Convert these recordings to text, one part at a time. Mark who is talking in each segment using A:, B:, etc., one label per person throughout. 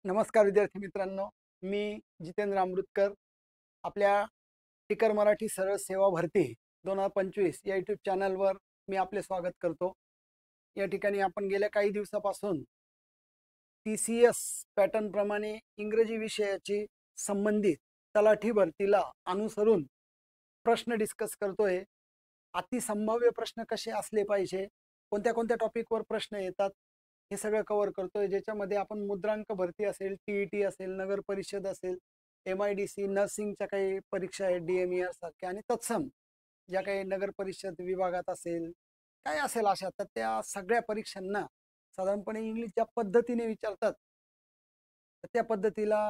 A: नमस्कार विद्यार्थी मित्रांनो, मी जितेंद्र अमृतकर. आपल्या टिकर मराठी सरळ सेवा भरती 2025 या यूट्यूब चॅनलवर मी आपले स्वागत करतो. या ठिकाणी आपण गेल्या काही दिवसापासून TCS पॅटर्न प्रमाणे इंग्रजी विषयाची संबंधित तलाठी भरतीला अनुसरून प्रश्न डिस्कस करतोय. अतिसंभाव्य प्रश्न कसे असले पाहिजे, कोणत्या कोणत्या टॉपिकवर प्रश्न येतात, हे सगळं कव्हर करतोय. ज्याच्यामध्ये आपण मुद्रांक भरती असेल, TET असेल, नगर परिषद असेल, MIDC, नर्सिंगच्या काही परीक्षा आहेत, DMER सारख्या, आणि तत्सम ज्या काही नगर परिषद विभागात असेल, काय असेल अशा, तर त्या सगळ्या परीक्षांना साधारणपणे इंग्लिश ज्या पद्धतीने विचारतात त्या पद्धतीला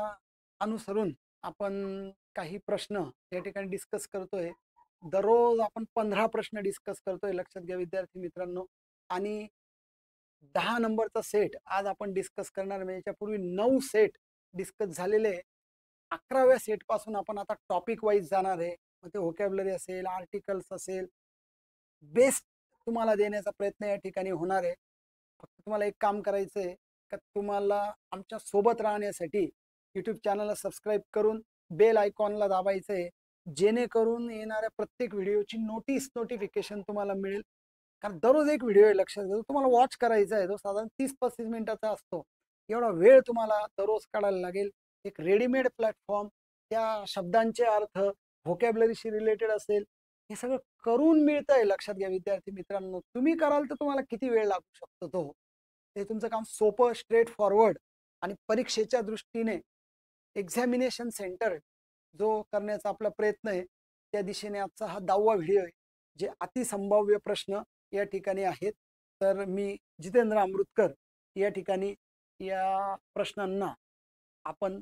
A: अनुसरून आपण काही प्रश्न या ठिकाणी डिस्कस करतोय. दररोज आपण 15 प्रश्न डिस्कस करतोय, लक्षात घ्या विद्यार्थी मित्रांनो. आणि 10 नंबरचा सेट आज आपण डिस्कस करणार. म्हणजे याच्यापूर्वी 9 सेट डिस्कस झालेले. 11व्या सेट पासून आपण आता टॉपिक वाईज जाणार आहे. मग ते व्होकॅब्युलरी असेल, आर्टिकल्स असेल, बेस्ट तुम्हाला देण्याचा प्रयत्न या ठिकाणी होणार आहे. फक्त तुम्हाला एक काम करायचं आहे का, तुम्हाला आमच्या सोबत राहण्यासाठी यूट्यूब चॅनलला सबस्क्राईब करून बेल आयकॉनला दाबायचं आहे, जेणेकरून येणाऱ्या प्रत्येक व्हिडिओची नोटिफिकेशन तुम्हाला मिळेल. कारण दररोज एक व्हिडिओ आहे, लक्षात घ्या, तुम्हाला वॉच करायचा आहे. तो साधारण 30-35 मिनिटाचा असतो. एवढा वेळ तुम्हाला दररोज काढायला लागेल. एक रेडीमेड प्लॅटफॉर्म, त्या शब्दांचे अर्थ, व्होकॅब्युलरीशी रिलेटेड असेल, हे सगळं करून मिळतंय. लक्षात घ्या विद्यार्थी मित्रांनो, तुम्ही कराल तर तुम्हाला किती वेळ लागू शकतो तो. ते तुमचं काम सोपं, स्ट्रेट फॉरवर्ड आणि परीक्षेच्या दृष्टीने एक्झामिनेशन सेंटर जो करण्याचा आपला प्रयत्न आहे, त्या दिशेने आजचा हा 10वा व्हिडिओ आहे. जे अतिसंभाव्य प्रश्न या ठिकाणी आहेत. तर मी जितेंद्र अमृतकर या ठिकाणी या प्रश्नांना आपण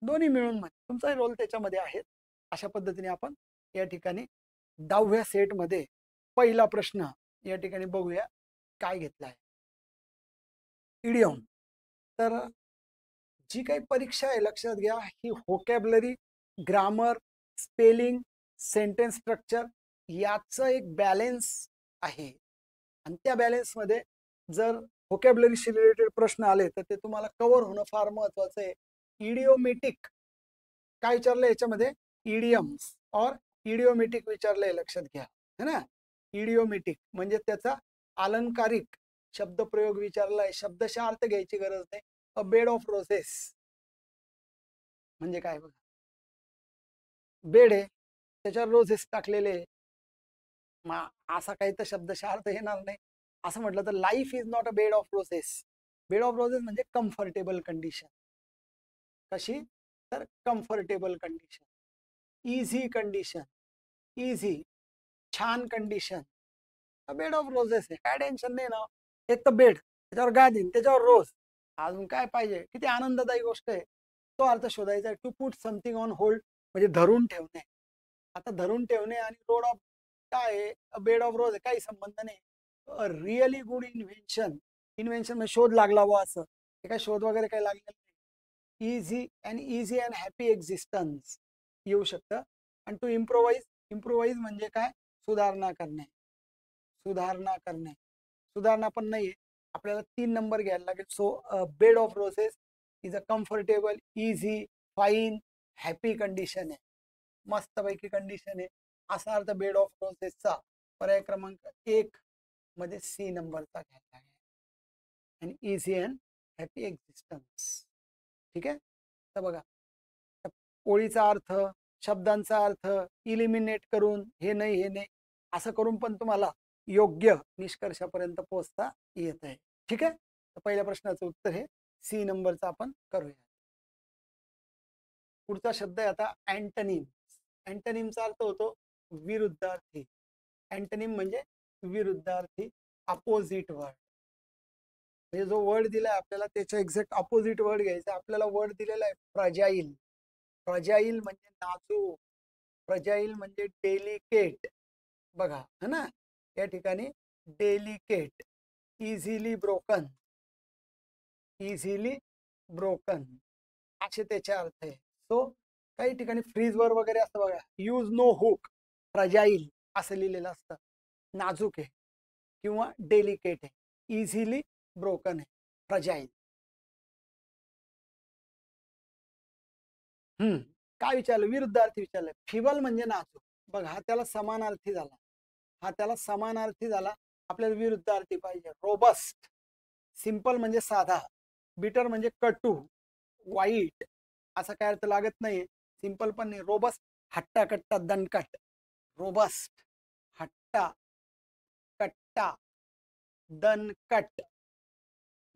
A: दोन्ही मिळून, तुमचाही रोल त्याच्यामध्ये आहे, अशा पद्धतीने आपण या ठिकाणी 10व्या सेटमध्ये पहिला प्रश्न या ठिकाणी बघूया काय घेतला आहे. इडियम. तर जी काही परीक्षा आहे, लक्षात घ्या, ही vocabulary, grammar, spelling, sentence structure याचं एक बॅलेन्स आहे. आणि त्या बॅलेन्समध्ये जर व्होकॅब्युलरीशी रिलेटेड प्रश्न आले तर ते तुम्हाला कव्हर होणं फार महत्वाचं आहे. इडिओमेटिक काय विचारलं याच्यामध्ये, इडियम्स और इडिओमेटिक विचारलंय, लक्षात घ्या, है ना. इडिओमेटिक म्हणजे त्याचा अलंकारिक शब्दप्रयोग विचारलाय. शब्दशः अर्थ घ्यायची गरज नाही. अ बेड ऑफ रोजेस म्हणजे काय बघा, बेड आहे, त्याच्यावर रोजेस टाकलेले. मग असा काही तर शब्दशः अर्थ येणार नाही. असं म्हटलं तर life is not a bed of roses. Bed of roses म्हणजे कम्फर्टेबल कंडिशन. कशी? तर comfortable condition, easy condition, easy, छान कंडिशन. बेड ऑफ रोजेस आहे, काय टेन्शन नाही ना. एक तर बेड, त्याच्यावर गादीन, त्याच्यावर रोज, अजून काय पाहिजे. किती आनंददायी गोष्ट आहे. तो अर्थ शोधायचा आहे. To put something on hold म्हणजे धरून ठेवणे. आता धरून ठेवणे आणि रोड ऑफ काय आहे, बेड ऑफ रोज आहे, काही संबंध नाही. Really good invention. इन्व्हेन्शन म्हणजे शोध लागला व असं, हे काय शोध वगैरे काही लागलेलं नाही. इझी अँड हॅपी एक्झिस्टन्स येऊ शकतं. आणि टू इम्प्रोवाइज, इम्प्रोवाइज म्हणजे काय, सुधारणा करणे. सुधारणा करणे, सुधारणा पण नाहीये, आपल्याला 3 नंबर घ्यायला लागेल. So bed of रोसेस is a comfortable, easy, fine, happy condition आहे. मस्तपैकी कंडिशन आहे, असा अर्थ बेड ऑफ रोसेसचा पर्याय क्रमांक 1 मध्ये C नंबरचा घ्यायला आहे. आणि इझी अँड हॅपी एक्झिस्टन्स. ठीक आहे. तर बघा, ओळीचा अर्थ, शब्दांचा अर्थ इलिमिनेट करून हे नाही, हे नाही, असं करून पण तुम्हाला योग्य निष्कर्षापर्यंत पोहोचता येत आहे. ठीक आहे. तर पहिल्या प्रश्नाचं उत्तर हे C नंबरचं आपण करूया. पुढचा शब्द आहे आता अँटनिम. अँटनिमचा अर्थ होतो विरुद्धार्थी. अँटनिम म्हणजे विरुद्धार्थी, अपोजिट वर्ड. म्हणजे जो वर्ड दिलाय आपल्याला त्याच्या एक्झॅक्ट अपोजिट वर्ड घ्यायचा. आपल्याला वर्ड दिलेला आहे फ्रजाईल. फ्रजाईल म्हणजे नाजूक, फ्रजाईल म्हणजे डेलिकेट. बघा, है ना, या ठिकाणी delicate, easily broken, easily broken असे त्याचे अर्थ आहे. सो काही ठिकाणी फ्रीजवर वगैरे असतं बघा, यूज नो हुक, फ्रजाईल असं लिहिलेलं असतं. नाजूक आहे किंवा डेलिकेट आहे, इझिली ब्रोकन आहे, फ्रजाईल. काय विचारलं? विरुद्धार्थी विचारलं. फिबल म्हणजे नाजूक. बघ, हा त्याला समानार्थी झाला. आपल्याला विरुद्धार्थी पाहिजे. रोबस्ट. सिंपल म्हणजे साधा. बिटर म्हणजे कटू, वाईट, असा काय अर्थ लागत नाही. सिंपल पण नाही. रोबस्ट, हट्टा कट्टा दणकट. रोबस्ट, हट्टा कट्टा दणकट,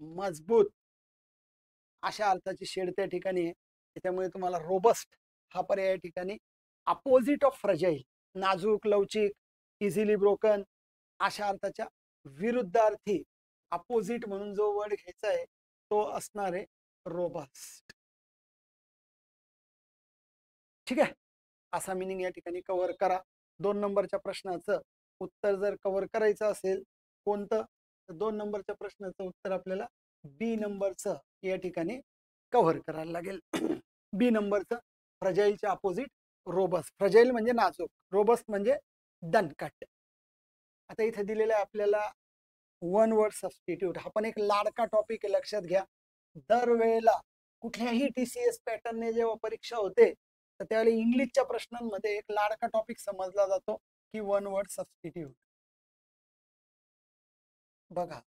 A: मजबूत, अशा अर्थाची शेड त्या ठिकाणी आहे. त्याच्यामुळे तुम्हाला रोबस्ट हा पर्याय या ठिकाणी अपोजिट ऑफ फ्रजाईल, नाजूक, लवचिक, इझिली ब्रोकन, अशा अर्थाच्या विरुद्धार्थी अपोजिट म्हणून जो वर्ड घ्यायचा आहे तो असणार आहे रोबस्ट. ठीक आहे, असा मिनिंग या ठिकाणी कव्हर करा. 2 नंबरच्या प्रश्नाचं उत्तर जर कव्हर करायचं असेल कोणतं, तर 2 नंबरच्या प्रश्नाचं उत्तर आपल्याला बी नंबरचं या ठिकाणी कव्हर करायला लागेल. बी नंबरचं, फ्रजाईलच्या अपोजिट रोबस्ट. फ्रजाईल म्हणजे नाजूक, रोबस्ट म्हणजे दणकट. आता इथे दिलेलं आहे आपल्याला वन वर्ड सबस्टिट्यूट. हा पण एक लाडका टॉपिक आहे, लक्षात घ्या. दरवेळेला कुठल्याही TCS पॅटर्नने जेव्हा परीक्षा होते तर त्यावेळेला इंग्लिशच्या प्रश्नांमध्ये एक लाडका टॉपिक समजला जातो की वन वर्ड सबस्टिट्यूट. बघा,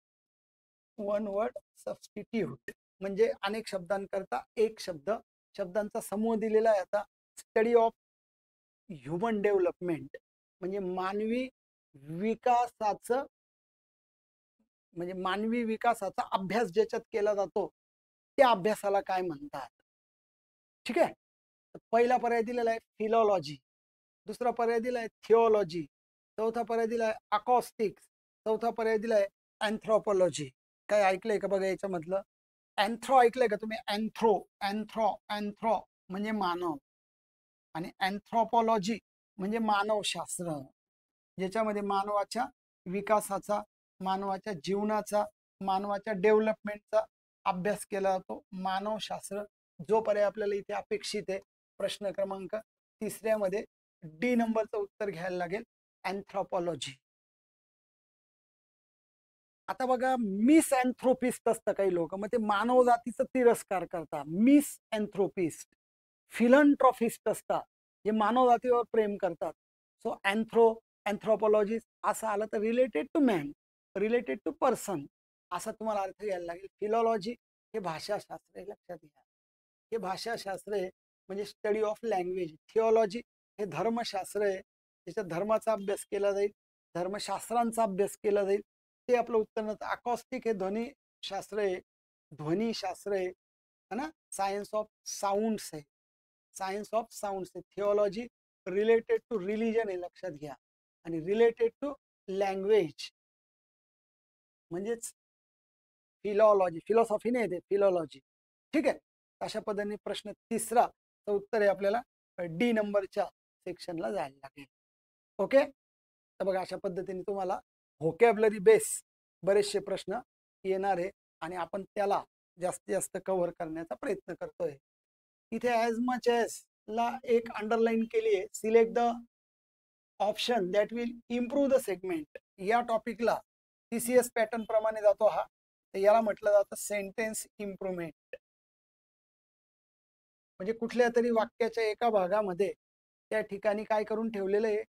A: वन वर्ड सबस्टिट्यूट म्हणजे अनेक शब्दांकरता एक शब्द, शब्दांचा समूह दिलेला आहे. आता स्टडी ऑफ ह्युमन डेव्हलपमेंट म्हणजे मानवी विकासाचं, म्हणजे मानवी विकासाचा अभ्यास ज्याच्यात केला जातो त्या अभ्यासाला काय म्हणतात. ठीक आहे, पहिला पर्याय दिलेला आहे फिलॉलॉजी, दुसरा पर्याय दिला आहे थिओलॉजी, चौथा पर्याय दिला आहे अकॉस्टिक्स, चौथा पर्याय दिला आहे अँथ्रोपॉलॉजी. काय ऐकलंय का बघा याच्यामधलं? अँथ्रो ऐकलंय का तुम्ही? अँथ्रो अँथ्रो अँथ्रो म्हणजे मानव, आणि अँथ्रोपॉलॉजी म्हणजे मानवशास्त्र, ज्याच्यामध्ये मानवाच्या विकासाचा, मानवाच्या जीवनाचा, मानवाच्या डेव्हलपमेंटचा अभ्यास केला जातो, मानवशास्त्र. जो पर्याय आपल्याला इथे अपेक्षित आहे प्रश्न क्रमांक 3 मध्ये डी नंबरचं उत्तर घ्यायला लागेल, अँथ्रोपॉलॉजी. आता बघा, मिस अँथ्रोपिस्ट असतं काही लोक, मग ते मानव जातीचा तिरस्कार करतात, मिस अँथ्रोपिस्ट. फिलंट्रॉफिस्ट असतात, जे मानव जातीवर प्रेम करतात. सो अँथ्रोपॉलॉजिस्ट असं आलं तर related to man, related to person, असा तुम्हाला अर्थ घ्यायला लागेल. फिलॉलॉजी हे भाषाशास्त्र आहे, लक्षात घ्या. हे भाषाशास्त्र आहे म्हणजे स्टडी ऑफ लँग्वेज. थिओलॉजी हे धर्मशास्त्र आहे, त्याच्यात धर्माचा अभ्यास केला जाईल, धर्मशास्त्रांचा अभ्यास केला जाईल, ते आपलं उत्तर नव्हतं. अकॉस्टिक हे ध्वनीशास्त्र आहे, ध्वनीशास्त्र आहे ना. सायन्स ऑफ साऊंड्स आहे, सायन्स ऑफ साऊंड्स आहे. थिओलॉजी रिलेटेड टू रिलिजन आहे, लक्षात घ्या. आणि रिलेटेड टू लँग्वेज म्हणजेच फिलॉलॉजी, फिलॉसॉफी नाही ते फिलॉलॉजी. ठीक आहे, अशा पद्धतीने प्रश्न 3 उत्तर आहे आपल्याला डी नंबरच्या सेक्शनला जायला लागेल. ओके, तर बघा अशा पद्धतीने तुम्हाला व्होकॅब्युलरी बेस बरेचसे प्रश्न येणार आहे आणि आपण त्याला जास्तीत जास्त कव्हर करण्याचा प्रयत्न करतोय. इथे ॲज मच ॲज ला एक अंडरलाईन केली आहे. Select the option that will improve the segment. या टॉपिकला TCS पॅटर्न प्रमाणे जातो हा, तर याला म्हटलं जातं सेंटेन्स इम्प्रूव्हमेंट. म्हणजे कुठल्या तरी वाक्याच्या एका भागामध्ये त्या ठिकाणी काय करून ठेवलेलं आहे,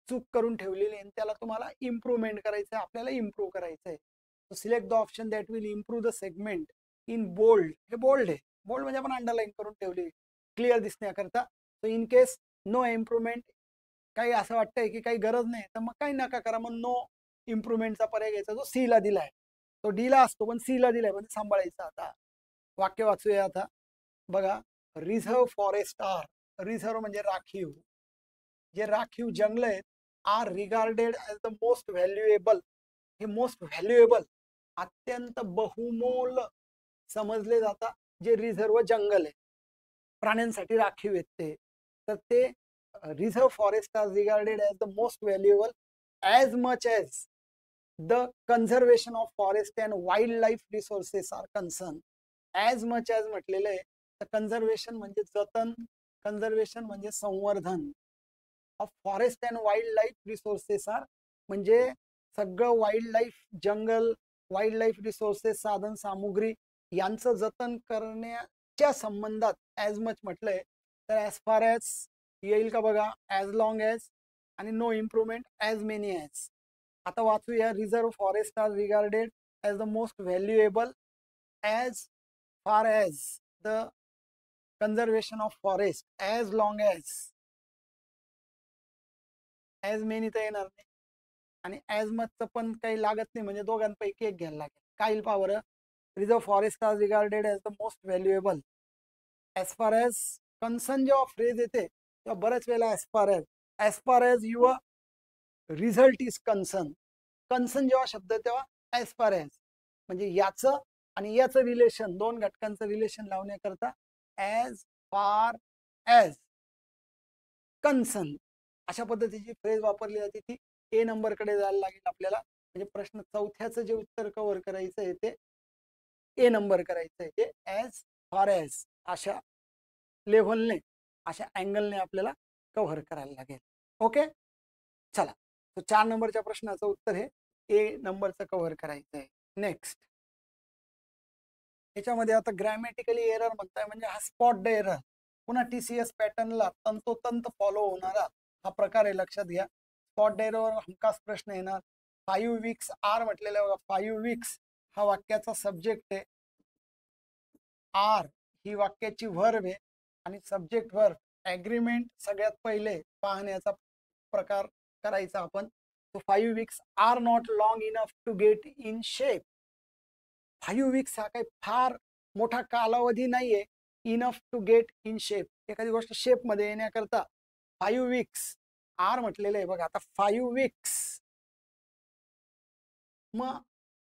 A: चूक करून ठेवलेली आहे, त्याला तुम्हाला इम्प्रूव्हमेंट करायचं आहे, आपल्याला इम्प्रूव्ह करायचं आहे. So select the option that will improve the segment in bold. हे बोल्ड आहे, बोल्ड म्हणजे आपण अंडरलाईन करून ठेवली क्लिअर दिसण्याकरता. So in case no improvement, काही असं वाटतंय की काही गरज नाही तर मग काही नका करा, मग नो इम्प्रूव्हमेंटचा पर्याय घ्यायचा जो सी ला दिलाय. तो डी ला असतो पण सी ला दिलाय, म्हणजे सांभाळायचा. आता वाक्य वाचूया. आता बघा, रिझर्व फॉरेस्ट आर, रिझर्व म्हणजे राखीव, जे राखीव जंगल आहेत, are regarded as the most valuable. हे मोस्ट व्हॅल्युएबल, अत्यंत बहुमोल समजले जातात जे रिझर्व जंगल आहे, प्राण्यांसाठी राखीव आहेत ते. तर ते reserve forest are regarded as the most valuable as much as the conservation of forest and wild life resources are concern. As much as म्हटलेलं आहे, तर कन्झर्वेशन म्हणजे जतन, कन्झर्वेशन म्हणजे संवर्धन of forest and wild life resources are म्हणजे सगळं wild life, जंगल, वाईल्ड लाईफ रिसोर्सेस, साधन सामुग्री यांचं जतन करण्याच्या संबंधात ॲज मच म्हटलंय. तर ॲज फार ॲज येईल का बघा, ॲज लॉंग ॲज आणि no improvement as many as. आता वाचूया. Reserve forest are regarded as the most valuable as far as the conservation of forest as long as as तर येणार नाही आणि ॲज मचचं पण काही लागत नाही, म्हणजे दोघांपैकी एक घ्यायला लागेल. काय येईल पहा बरं. Reserve forest are regarded as the most valuable as far as concern जेव्हा फ्रेज येते तेव्हा बऱ्याच वेळेला as far as your result is concern जेव्हा शब्द तेव्हा ॲज फार ॲज, म्हणजे याचं आणि याचं रिलेशन, दोन घटकांचं रिलेशन लावण्याकरता ॲज फार ॲज कन्सर्न अशा पद्धतीची फ्रेज वापरली जाते. ती ए नंबरकडे जायला लागेल आपल्याला. म्हणजे प्रश्न चौथ्याचं जे उत्तर कव्हर करायचं आहे ते ए नंबर करायचं आहे, ते ॲज फार ॲज अशा लेव्हलने, अशा अँगलने आपल्याला कव्हर करायला लागेल. ओके, चला. तर 4 नंबरच्या प्रश्नाचं उत्तर हे ए नंबरचं कव्हर करायचं आहे. नेक्स्ट, याच्यामध्ये आता ग्रॅमॅटिकली एरर म्हणताय, म्हणजे हा स्पॉट एरर. पुन्हा TCS पॅटर्नला तंतोतंत फॉलो होणारा हा प्रकार आहे, लक्षात घ्या. स्पॉट एररवर हमखास प्रश्न येणार. 5 वीक्स आर म्हटलेलं बघा. 5 वीक्स हा वाक्याचा सब्जेक्ट आहे. आर ही वाक्याची व्हर्ब आहे आणि सब्जेक्ट व्हर्ब ॲग्रीमेंट सगळ्यात पहिले पाहण्याचा प्रकार करायचा आपण. तो 5 weeks are not long enough to get in shape. 5 weeks हा काही फार मोठा कालावधी नाहीये enough to get in shape, एखादी गोष्ट शेप मध्ये येण्याकरता 5 वीक्स आर म्हटलेलं आहे बघा. आता 5 वीक्स मग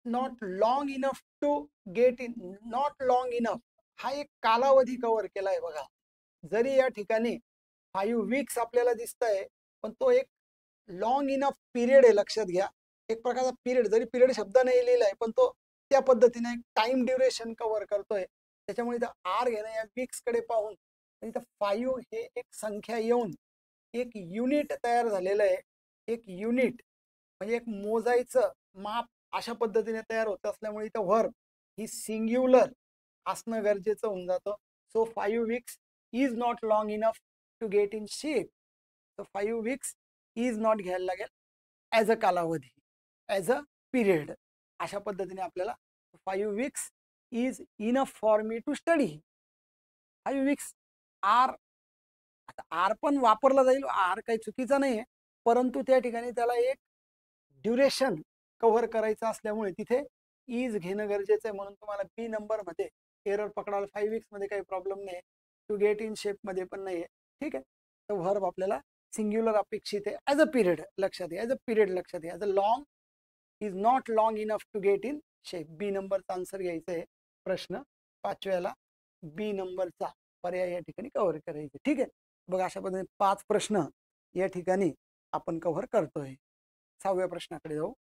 A: not long enough to get in, not long enough हा एक कालावधी कव्हर केलाय बघा. जरी या ठिकाणी 5 वीक्स आपल्याला दिसत आहे, पण तो एक लॉंग इनफ पिरियड आहे, लक्षात घ्या. एक प्रकारचा पिरियड, जरी पिरियड शब्द नाही लिहिलाय पण तो त्या पद्धतीने एक टाइम ड्युरेशन कव्हर करतोय. त्याच्यामुळे इथं आर घेणं या वीक्स कडे पाहून इथं 5 हे एक संख्या येऊन एक युनिट तयार झालेलं आहे. एक युनिट म्हणजे एक मोजायचं माप अशा पद्धतीने तयार होत असल्यामुळे इथं व्हर्ब ही सिंग्युलर असणं गरजेचं होऊन जातं. So 5 weeks is not long enough to get in shape. तर 5 वीक्स इज नॉट घ्यायला लागेल ॲज अ कालावधी, ॲज अ पिरियड. अशा पद्धतीने आपल्याला 5 weeks is enough for me to study. 5 weeks are, आता आर पण वापरला जाईल, आर काही चुकीचा नाही आहे, परंतु त्या ठिकाणी त्याला एक ड्युरेशन कव्हर करायचं असल्यामुळे तिथे इज घेणं गरजेचं आहे. म्हणून तुम्हाला बी नंबर मध्ये एरर पकडायला 5 वीक्स मध्ये काही प्रॉब्लेम नाही, टू गेट इन शेप मध्ये पण नाही आहे. ठीक आहे, तर व्हर्ब आपल्याला सिंग्युलर अपेक्षित आहे ॲज अ पिरियड, लक्षात घ्या. ॲज अ पिरियड लक्षात घ्या. As a long is not long enough to get in shape. B नंबरचा आन्सर घ्यायचा आहे. प्रश्न 5व्याला बी नंबरचा पर्याय या ठिकाणी कव्हर करायचे. ठीक आहे, बघा अशा पद्धतीने 5 प्रश्न या ठिकाणी आपण कव्हर करतोय. 6व्या प्रश्नाकडे जाऊ.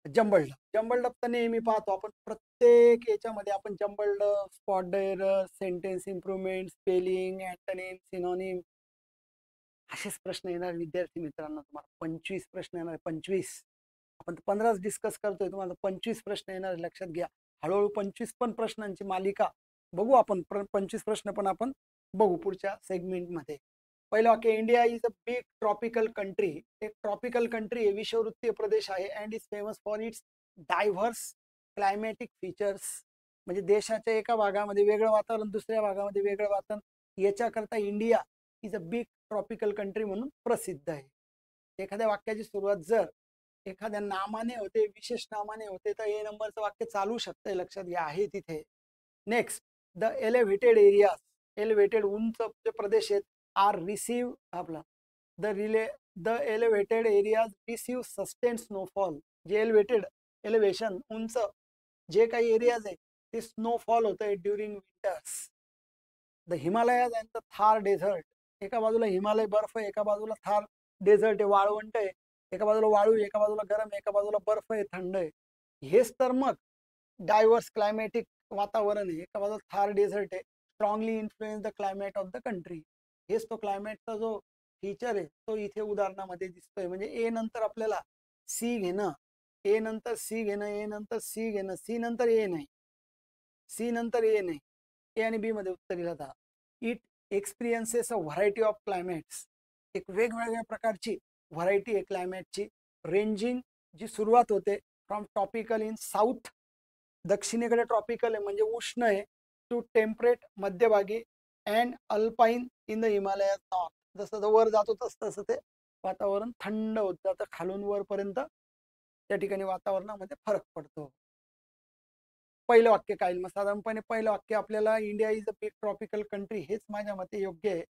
A: जंबल्ड अप तर नेहमी पाहतो आपण, प्रत्येक याच्यामध्ये आपण jumbled, spot error, sentence improvement, spelling, antonym, synonym असेच प्रश्न येणार विद्यार्थी मित्रांनो. तुम्हाला 25 प्रश्न येणार. 25, आपण 15च डिस्कस करतोय, तुम्हाला 25 प्रश्न येणार, लक्षात घ्या. हळूहळू 25 पण प्रश्नांची मालिका बघू आपण. 25 प्रश्न पण आपण बघू पुढच्या सेगमेंटमध्ये. पहिलं वाक्य, India is a big tropical country. एक ट्रॉपिकल कंट्री आहे, विषुववृत्तीय प्रदेश आहे. And is famous for its diverse climatic features. म्हणजे देशाच्या एका भागामध्ये वेगळं वातावरण, दुसऱ्या भागामध्ये वेगळं वातावरण, याच्याकरता India is a big tropical country म्हणून प्रसिद्ध आहे. एखाद्या वाक्याची सुरुवात जर एखाद्या नामाने होते, विशेष नामाने होते, तर ए नंबरचं वाक्य चालू शकतंय, लक्षात घ्या, आहे तिथे. Next, the elevated areas, elevated उंच जे प्रदेश आहेत, आर रिसीव आपला the elevated areas receive sustain snowfall. जे एलिव्हेशन उंच जे काही एरियाज आहे ते स्नोफॉल होत आहे during winters. The Himalayas and the Thar desert. एका बाजूला हिमालय बर्फ आहे, एका बाजूला थार डेझर्ट आहे, वाळवंट आहे. एका बाजूला वाळू, एका बाजूला गरम, एका बाजूला बर्फ आहे, थंड आहे. हेच तर मग डायव्हर्स क्लायमॅटिक वातावरण आहे. एका बाजूला थार डेझर्ट आहे, strongly influence the climate of the country. हेच तो क्लायमेटचा जो फीचर आहे तो इथे उदाहरणामध्ये दिसतोय. म्हणजे ए नंतर आपल्याला सी घेणं, ए नंतर सी घेणं, ए नंतर सी घेणं, सी नंतर ए नाही, सी नंतर ए नाही. ए आणि बी मध्ये उत्तर येईल आता. It experiences a variety of climates. एक वेगवेगळ्या प्रकारची व्हरायटी आहे क्लायमेटची. रेंजिंग जी सुरुवात होते फ्रॉम ट्रॉपिकल इन साऊथ, दक्षिणेकडे ट्रॉपिकल आहे म्हणजे उष्ण आहे, टू टेम्परेट मध्यभागी, अँड अल्पाईन इन द हिमालयात नॉर्थ. जसं जसं वर जातो तसं ते वातावरण थंड होत जातं खालून वरपर्यंत, त्या ठिकाणी वातावरणामध्ये फरक पडतो. पहिलं वाक्य काय मग साधारणपणे पहिलं वाक्य आपल्याला India is a big tropical country हेच माझ्या मते योग्य आहे.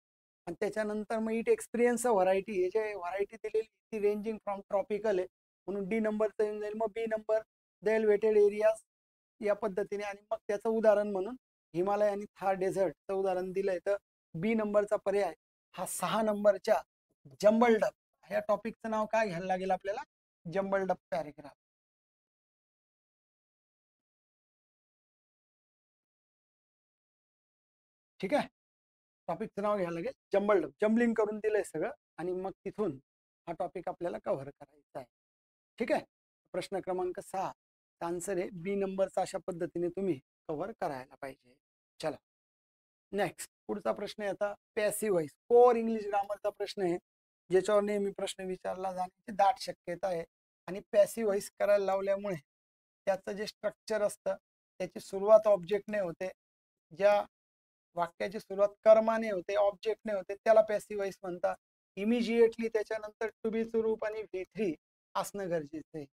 A: आणि त्याच्यानंतर मग इट एक्सपिरियन्स अ व्हरायटी, हे जे व्हरायटी दिलेली ती रेंजिंग फ्रॉम ट्रॉपिकल आहे म्हणून डी नंबरचं येऊन जाईल. मग बी नंबर द एलिव्हेटेड एरियाज या पद्धतीने, आणि मग त्याचं उदाहरण म्हणून हिमालय आणि थार डेझर्टचं उदाहरण दिलंय. तर बी नंबरचा पर्याय हा 6 नंबरच्या जंबल डब ह्या टॉपिकचं नाव काय घ्यायला लागेल आपल्याला? जंबल डब पॅरेग्राफ. ठीक आहे, टॉपिकचं नाव घ्यायला लागेल जंबल डब. जम्बलिंग करून दिलंय सगळं आणि मग तिथून हा टॉपिक आपल्याला कव्हर करायचा आहे. ठीक आहे, प्रश्न क्रमांक 6 आन्सर आहे बी नंबरचा. अशा पद्धतीने तुम्ही कव्हर करायला पाहिजे. चला नेक्स्ट, पुढचा प्रश्न आहे आता पॅसिव्ह व्हॉइस. कोर इंग्लिश ग्रामरचा प्रश्न आहे ज्याच्यावर नेहमी प्रश्न विचारला जाण्याची दाट शक्यता आहे. आणि पॅसिव्ह व्हॉइस करायला लावल्यामुळे त्याचं जे स्ट्रक्चर असतं त्याची सुरुवात ऑब्जेक्टने होते, ज्या वाक्याची सुरुवात कर्माने होते ऑब्जेक्टने होते त्याला पॅसिव्ह व्हॉइस म्हणतात. इमिजिएटली त्याच्यानंतर टू बी चं रूप आणि V3 असणं गरजेचं आहे.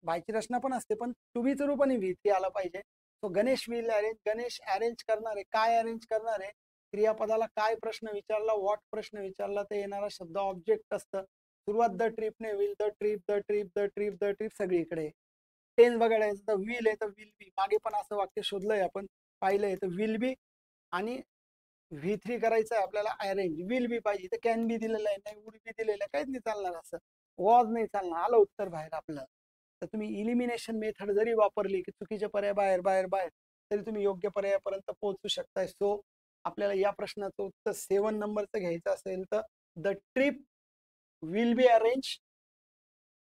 A: बायची रचना पण असते पण टू बी चं रूप आणि V3 आला पाहिजे. तो Ganesh will arrange, Ganesh arrange करणार आहे. काय अरेंज करणार आहे? क्रियापदाला काय प्रश्न विचारला, व्हॉट प्रश्न विचारला ते येणारा शब्द ऑब्जेक्ट असतं. सुरुवात द ट्रिपने, will the trip, the trip, the trip, the trip सगळीकडे. टेन्स बघायला तर विल आहे तर विल बी, मागे पण असं वाक्य शोधलंय आपण, पाहिलंय. तर विल बी आणि V3 करायचं आहे आपल्याला अरेंज. विल बी पाहिजे तर कॅन बी दिलेलं आहे, नाही वुड बी दिलेलं आहे, काहीच नाही चालणार. असं वॉज नाही चालणार, आलं उत्तर बाहेर आपलं. तर तुम्ही इलिमिनेशन मेथड जरी वापरली की चुकीचे पर्याय बाहेर बाहेर बाहेर तरी तुम्ही योग्य पर्यायापर्यंत पोहोचू शकताय. सो आपल्याला या प्रश्नाचं उत्तर 7 नंबरचं घ्यायचं असेल तर the trip will be arrange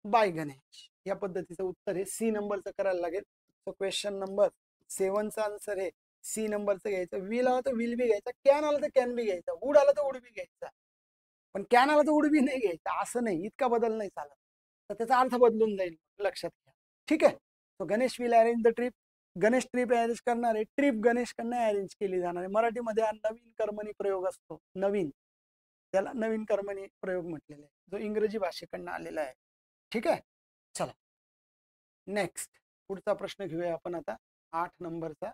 A: by Ganesh या पद्धतीचं उत्तर हे सी नंबरचं करायला लागेल. सो क्वेश्चन नंबर 7चा आन्सर हे सी नंबरचं घ्यायचं. विल आला तर विल बी घ्यायचा, कॅन आला तर कॅन बी घ्यायचा, वुड आला तर वुड बी घ्यायचा. पण कॅन आला तर वुड बी नाही घ्यायचा असं नाही, इतका बदल नाही चालत. तर त्याचा अर्थ बदलून जाईल, लक्षात घ्या. ठीक आहे, तो Ganesh will arrange the trip. Ganesh trip arrange करणार आहे, ट्रिप गणेश कडनं अरेंज केली जाणार आहे. मराठीमध्ये हा नवीन कर्मणी प्रयोग असतो, नवीन, त्याला नवीन कर्मणी प्रयोग म्हटलेला आहे, जो इंग्रजी भाषेकडनं आलेला आहे. ठीक आहे, चला नेक्स्ट पुढचा प्रश्न घेऊया आपण आता 8 नंबरचा.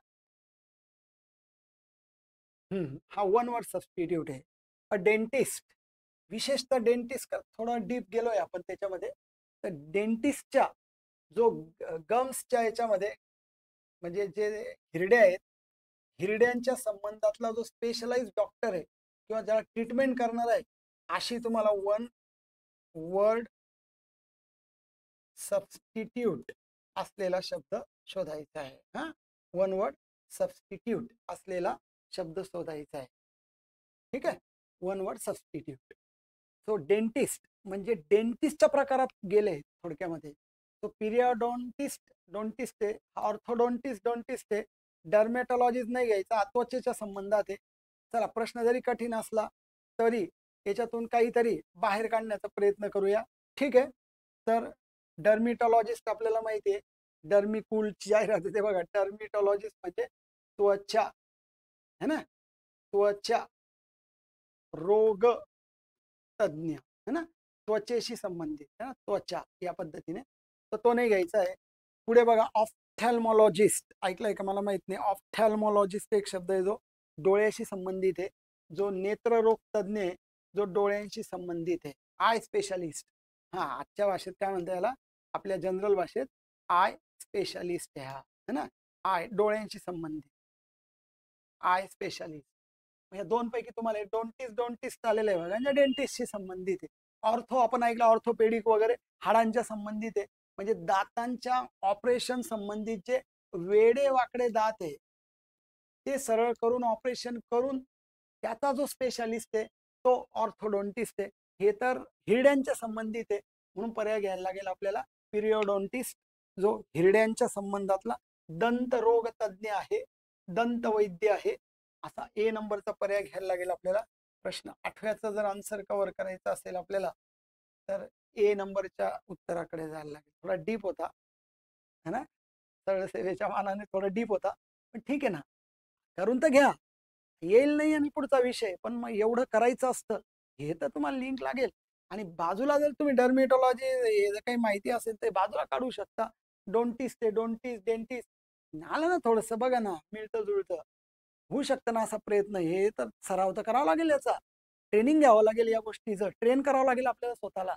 A: हा वन वर्ड सबस्टिट्यूट आहे. अ डेंटिस्ट, विशेषतः डेंटिस्ट का थोडा डीप गेलोय आपण त्याच्यामध्ये. तर डेंटिस्टच्या जो गम्सच्या याच्यामध्ये म्हणजे जे हिरडे आहेत, हिरड्यांच्या संबंधातला जो स्पेशलाइज डॉक्टर आहे किंवा ज्याला ट्रीटमेंट करणार आहे, अशी तुम्हाला वन वर्ड सबस्टिट्यूट असलेला शब्द शोधायचा आहे. हा, वन वर्ड सबस्टिट्यूट असलेला शब्द शोधायचा आहे. ठीक आहे, one word substitute. So dentist म्हणजे डेंटिस्टच्या प्रकारात गेले थोडक्यामध्ये. तो पिरियडोंटिस्ट डोंटिस्ट आहे, ऑर्थोडोंटिस्ट डोंटिस्ट आहे. डर्मेटॉलॉजिस्ट नाही घ्यायचा, त्वचेच्या संबंधात आहे. चला प्रश्न जरी कठीण असला तरी याच्यातून काहीतरी बाहेर काढण्याचा प्रयत्न करूया. ठीक आहे, तर डर्मिटॉलॉजिस्ट आपल्याला माहिती आहे, डर्मिकूलची जाहिरात ते बघा. डर्मिटॉलॉजिस्ट म्हणजे त्वचा है ना, त्वचा रोग तज्ञ है ना, त्वचेशी संबंधित है ना, त्वचा या पद्धतीने. तर तो नाही घ्यायचा आहे. पुढे बघा ऑफ्थॅल्मॉलॉजिस्ट, ऐकलंय का मला माहित नाही. ऑफ्थॅल्मॉलॉजिस्ट एक शब्द आहे जो डोळ्याशी संबंधित आहे, जो नेत्ररोग तज्ञ आहे, जो डोळ्यांशी संबंधित आहे. आय स्पेशालिस्ट, हा आजच्या भाषेत काय म्हणता याला, आपल्या जनरल भाषेत आय स्पेशालिस्ट आहे हा, है ना, आय डोळ्यांशी संबंधित, आय स्पेशालिस्ट. या दोन पैकी तुम्हाला डोंटिस्ट आलेलं आहे बघा, डेंटिस्टशी संबंधित आहे. ऑर्थो आपण ऐकलं, ऑर्थोपेडिक वगैरे हाडांच्या संबंधित आहे, म्हणजे दातांच्या ऑपरेशन संबंधित जे वेडे वाकडे दात आहे ते सरळ करून ऑपरेशन करून त्याचा जो स्पेशालिस्ट आहे तो ऑर्थोडोंटिस्ट आहे. हे तर हिरड्यांच्या संबंधित आहे म्हणून पर्याय घ्यायला लागेल आपल्याला पिरियोडोंटिस्ट, जो हिरड्यांच्या संबंधातला दंत रोग तज्ञ आहे. दंतवैद्य आहे. असा ए नंबरचा पर्याय घ्यायला लागेल आपल्याला. प्रश्न 8व्याचा जर आन्सर कव्हर करायचा असेल आपल्याला तर ए नंबरच्या उत्तराकडे जायला लागेल. थोडा डीप होता है ना, सरळ सेवेच्या मानाने थोडा डीप होता, पण ठीक आहे ना, करून तर घ्या. येईल नाही आणि पुढचा विषय, पण मग एवढं करायचं असतं हे तर तुम्हाला लिंक लागेल. आणि बाजूला जर तुम्ही डर्मेटॉलॉजी हे जर काही माहिती असेल ते बाजूला काढू शकता. डोंटिस्ट ते डोंटिस्ट डेंटिस्ट आलं ना, थोडंसं बघा ना, मिळतं जुळतं होऊ शकतं ना असा प्रयत्न. हे तर सराव तर करावा लागेल, याचा ट्रेनिंग घ्यावं लागेल, या गोष्टीचं ट्रेन करावं लागेल आपल्याला स्वतःला.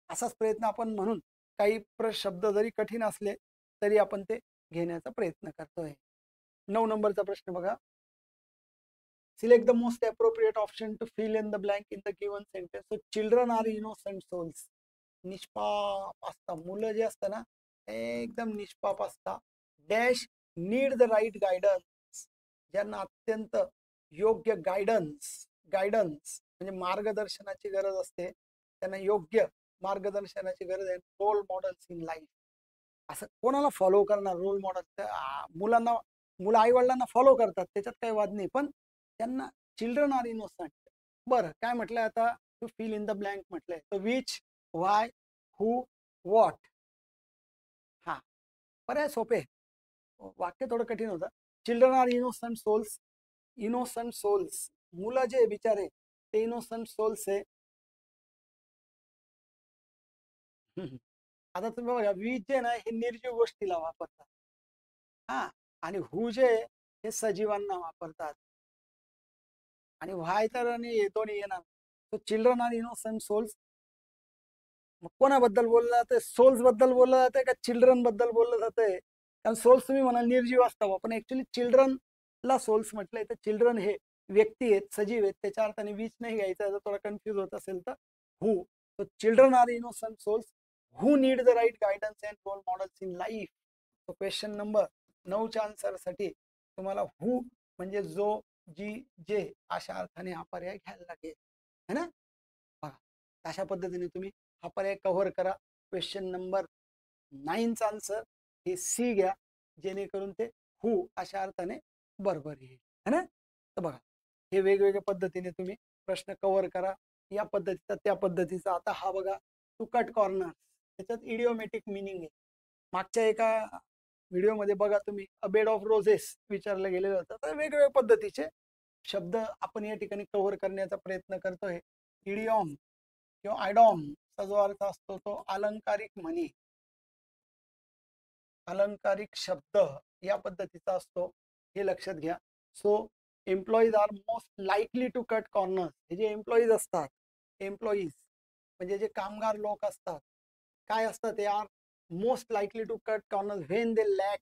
A: असाच प्रयत्न आपण म्हणून काही शब्द जरी कठीण असले तरी आपण ते घेण्याचा प्रयत्न करतोय. 9 नंबरचा प्रश्न बघा. Select the most appropriate option to fill in the blank in the given sentence. So children are innocent souls. निष्पाप असतात मुलं जे असतात ना, एकदम निष्पाप असतात. Dash need the right guidance. ज्यांना अत्यंत योग्य गायडन्स म्हणजे मार्गदर्शनाची गरज असते, त्यांना योग्य मार्गदर्शनाची गरज आहे. Role models in life. असं कोणाला फॉलो करणार रोल मॉडेल? मुलांना, मुलं आई वडिलांना फॉलो करतात, त्याच्यात काही वाद नाही, पण त्यांना चिल्ड्रन आर इनोसंट. बरं, काय म्हटलंय आता? To fill in the blank म्हटलंय. तर विच, वाय, हू, व्हॉट. हा पर्याय सोपे, वाक्य थोडं कठीण होतं. Children are innocent souls. Innocent souls, मुलं जे बिचारे ते इनोसंट सोल्स आहे. आता तुम्ही बघा, वीज जे ना हे निर्जीव गोष्टीला वापरतात, हा, आणि हू जे हे सजीवांना वापरतात, आणि व्हाय तर आणि दोन्ही येणार. तो चिल्ड्रन आर इनोसंट सोल्स. मग कोणाबद्दल बोललं जातंय? सोल्स बद्दल बोललं जातंय का चिल्ड्रन बद्दल बोललं जातंय? कारण सोल्स तुम्ही म्हणाल निर्जीव असतं, पण ऍक्च्युली चिल्ड्रनला सोल्स म्हटलंय. तर चिल्ड्रन हे व्यक्ती आहेत, सजीव आहेत, त्याच्या अर्थाने वीज नाही घ्यायचा. जर थोडा कन्फ्युज होत असेल तर हू. तो children are innocent souls who need the right guidance and role models in life. तो क्वेश्चन नंबर 9च्या आन्सरसाठी तुम्हाला हू म्हणजे जो, जी, जे अशा अर्थाने हा पर्याय घ्यायला लागेल, है ना. बघा, अशा पद्धतीने तुम्ही हा पर्याय कव्हर करा. क्वेश्चन नंबर 9चा आन्सर हे सी घ्या, जेणेकरून ते हू अशा अर्थाने बरोबर येईल, है ना. तर बघा, हे वेगवेगळ्या पद्धतीने तुम्ही प्रश्न कव्हर करा, या पद्धतीचा त्या पद्धतीचा. आता हा बघा, टू कट कॉर्नर, त्याच्यात इडिओमॅटिक मिनिंग आहे. मागच्या एका व्हिडिओमध्ये बघा तुम्ही, अ बेड ऑफ रोजेस विचारलं गेलेलं होतं. तर वेगवेगळ्या पद्धतीचे शब्द आपण या ठिकाणी कव्हर करण्याचा प्रयत्न करतोय. इडिओम किंवा आयडॉमचा जो अर्थ असतो तो अलंकारिक म्हणी, अलंकारिक शब्द या पद्धतीचा असतो, हे लक्षात घ्या. So employees are most likely to cut corners. हे जे एम्प्लॉईज असतात, एम्प्लॉईज म्हणजे जे कामगार लोक असतात, काय असतात? ते are most likely to cut corners when they lack.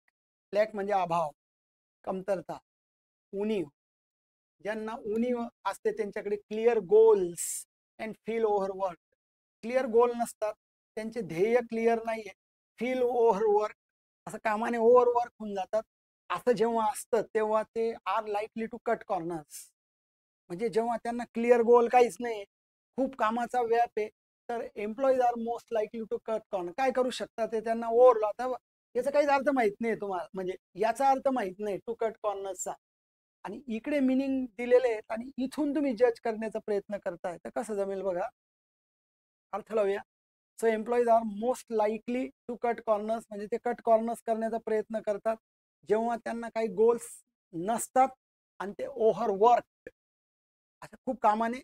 A: Lack म्हणजे अभाव, कमतरता, उणीव. ज्यांना उणीव असते त्यांच्याकडे clear goals and feel overwork. Clear goal नसतात, त्यांचे ध्येय क्लिअर नाहीये, फील ओव्हरवर्क, असं कामाने ओव्हरवर्क होऊन जातात. असं जेव्हा असतं तेव्हा ते are likely to cut corners. म्हणजे जेव्हा त्यांना क्लिअर गोल काहीच नाही, खूप कामाचा व्याप आहे, तर employees are most likely to cut corner. काय करू शकतात ते? त्यांना ओव्हर. आता याचा काहीच अर्थ माहित नाही तुम्हाला, म्हणजे याचा अर्थ माहित नाही टू कट कॉर्नर्सचा, आणि इकडे मिनिंग दिलेले आहेत आणि इथून तुम्ही जज करण्याचा प्रयत्न करताय, तर कसं जमेल? बघा, अर्थ लावूया. So employees are most likely to cut corners म्हणजे ते कट कॉर्नर्स करण्याचा प्रयत्न करतात जेव्हा त्यांना काही गोल्स नसतात आणि ते ओव्हरवर्क, अशा खूप कामाने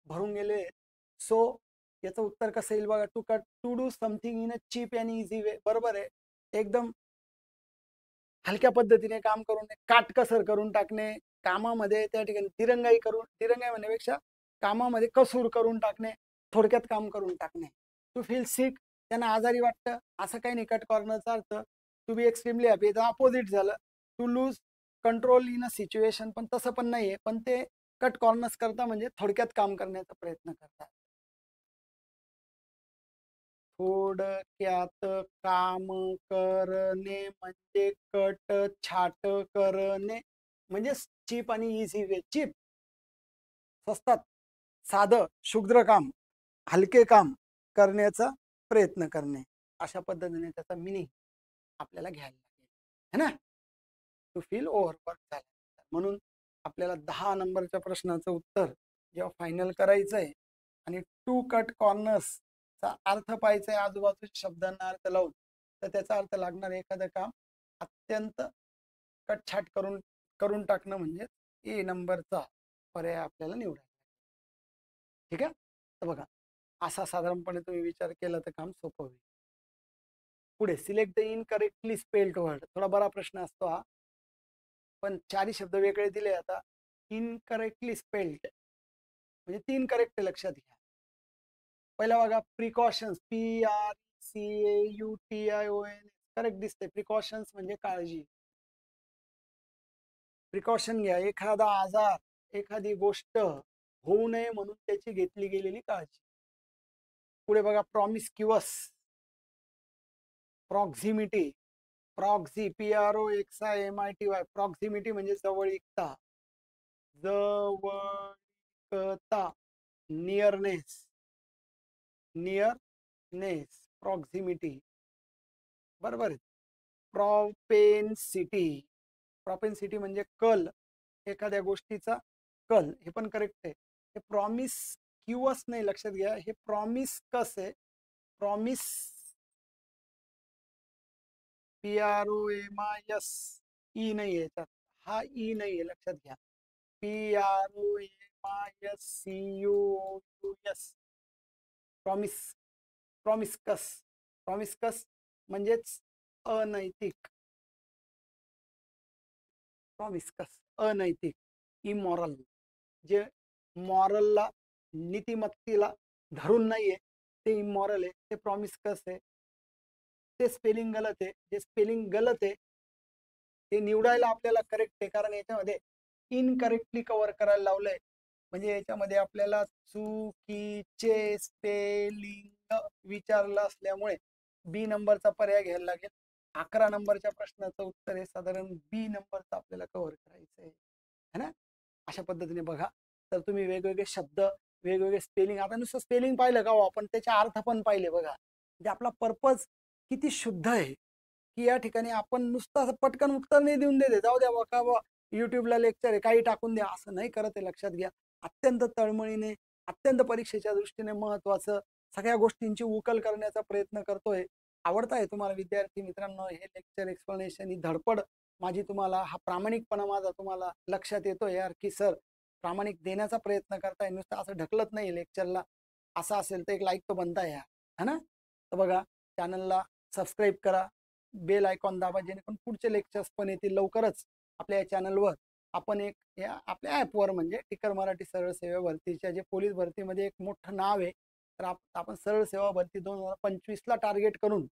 A: भरून गेले. सो याचं उत्तर कसं येईल बघा, to do something in a cheap and easy way. बरोबर आहे, एकदम हलक्या पद्धतीने काम करून, काटकसर करून टाकणे कामामध्ये, त्या ठिकाणी दिरंगाई करून, दिरंगाई म्हणण्यापेक्षा कामामध्ये कसूर करून टाकणे, थोडक्यात काम करून टाकणे. टू फील सिक, त्यांना आजारी वाटतं, असं काही नाही. कट कॉर्नरचा अर्थ टू बी एक्स्ट्रीमली हॅपी, याचं अपोजिट झालं. To lose control in a situation, पण तसं पण नाहीये, पण ते कट कॉर्नर्स करता म्हणजे थोडक्यात काम करण्याचा प्रयत्न करतात. थोडक्यात काम करणे म्हणजे कट छाट करणे, म्हणजे चीप आणि इझी वे. चीप, स्वस्तात, साधं क्षुद्र काम, हलके काम करण्याचा प्रयत्न करणे, अशा पद्धतीने त्याचा मिनिंग आपल्याला घ्यायला लागेल, है ना. टू फील ओव्हरवर्क झालं. म्हणून आपल्याला 10 नंबरच्या प्रश्नाचं उत्तर जेव्हा फायनल करायचं आहे आणि टू कट कॉर्नर्सचा अर्थ पाहायचा आहे, आजूबाजूच्या शब्दांना अर्थ लावून, तर त्याचा अर्थ लागणार एखादं काम अत्यंत कटछाट करून टाकणं म्हणजे ए नंबरचा पर्याय आपल्याला निवडायचा. ठीक आहे, तर बघा असा साधारणपणे तुम्ही विचार केला तर काम सोपं होईल. पुढे select the incorrectly spelled word, थोडा बरा प्रश्न असतो हा, पण चारही शब्द वेगळे दिले. आता इनकरेक्टली स्पेल्ड म्हणजे 3 करेक्ट लक्षात घ्या. पहिला बघा प्रिकॉशन्स, PRECAUTION करेक्ट दिसते. प्रिकॉशन्स म्हणजे काळजी. प्रिकॉशन घ्या, एखादा आजार, एखादी गोष्ट होऊ नये म्हणून त्याची घेतली गेलेली काळजी. पुढे बघा promiscuous, proximity, proxy PROXIMITY, proximity म्हणजे जवळीकता, जवळता, नियरनेस, नियरनेस, प्रॉक्झिमिटी, बरोबर. प्रॉपेन्सिटी, प्रॉपेन्सिटी म्हणजे कल, एखाद्या गोष्टीचा कल, हे पण करेक्ट आहे. हे प्रॉमिस क्युअस नाही, लक्षात घ्या, हे प्रॉमिस कस आहे. प्रॉमिस PROMIS ई नाही आहे याच्यात, हा ई नाही आहे, लक्षात घ्या. PROMISCUOUS प्रॉमिस, प्रॉमिस्कस, प्रॉमिस्कस म्हणजेच अनैतिक. प्रॉमिस्कस अनैतिक, इमॉरल, जे मॉरलला, नीतिमत्तेला धरून नाहीये ते इमॉरल आहे, ते प्रॉमिस्कस आहे. ते स्पेलिंग गलत आहे. जे स्पेलिंग गलत आहे ते निवडायला आपल्याला करेक्ट आहे, कारण याच्यामध्ये इनकरेक्टली कव्हर करायला लावलंय. म्हणजे याच्यामध्ये आपल्याला चुकीचे स्पेलिंग विचारलं असल्यामुळे बी नंबरचा पर्याय घ्यायला लागेल. 11 नंबरच्या प्रश्नाचं उत्तर आहे साधारण बी नंबरचं आपल्याला कव्हर करायचं आहे ना. अशा पद्धतीने बघा, तर तुम्ही वेगवेगळे शब्द, वेगवेगळे स्पेलिंग, आता नुसतं स्पेलिंग पाहिलं का आपण त्याचे अर्थ पण पाहिले बघा. म्हणजे आपला पर्पज किती शुद्ध आहे की या ठिकाणी आपण नुसतं असं पटकन उत्तर नाही देऊन देते, जाऊ द्या बघा बा युट्यूबला लेक्चर आहे काही टाकून द्या, असं नाही करत आहे. लक्षात घ्या, अत्यंत तळमळीने, अत्यंत परीक्षेच्या दृष्टीने महत्वाचं सगळ्या गोष्टींची उकल करण्याचा प्रयत्न करतोय. आवडत आहे तुम्हाला विद्यार्थी मित्रांनो हे लेक्चर एक्सप्लेनेशन, ही धडपड माझी तुम्हाला, हा प्रामाणिकपणा माझा तुम्हाला लक्षात येतोय यार की सर प्रामाणिक देण्याचा प्रयत्न करताय, नुसतं असं ढकलत नाही लेक्चरला. असं असेल तर एक लाईक तो बनता यार, है ना. तर बघा चॅनलला सबस्क्राईब करा, बेल आयकॉन दाबा, जेणेकरून पुढचे लेक्चर्स पण येतील लवकरच आपल्या या चॅनलवर. आपण एक या आपल्या ॲपवर म्हणजे टिकर मराठी सरळ सेवा भरतीच्या जे पोलीस भरतीमध्ये एक मोठं नाव आहे, तर आपण सरळ सेवा भरती 2025ला टार्गेट करून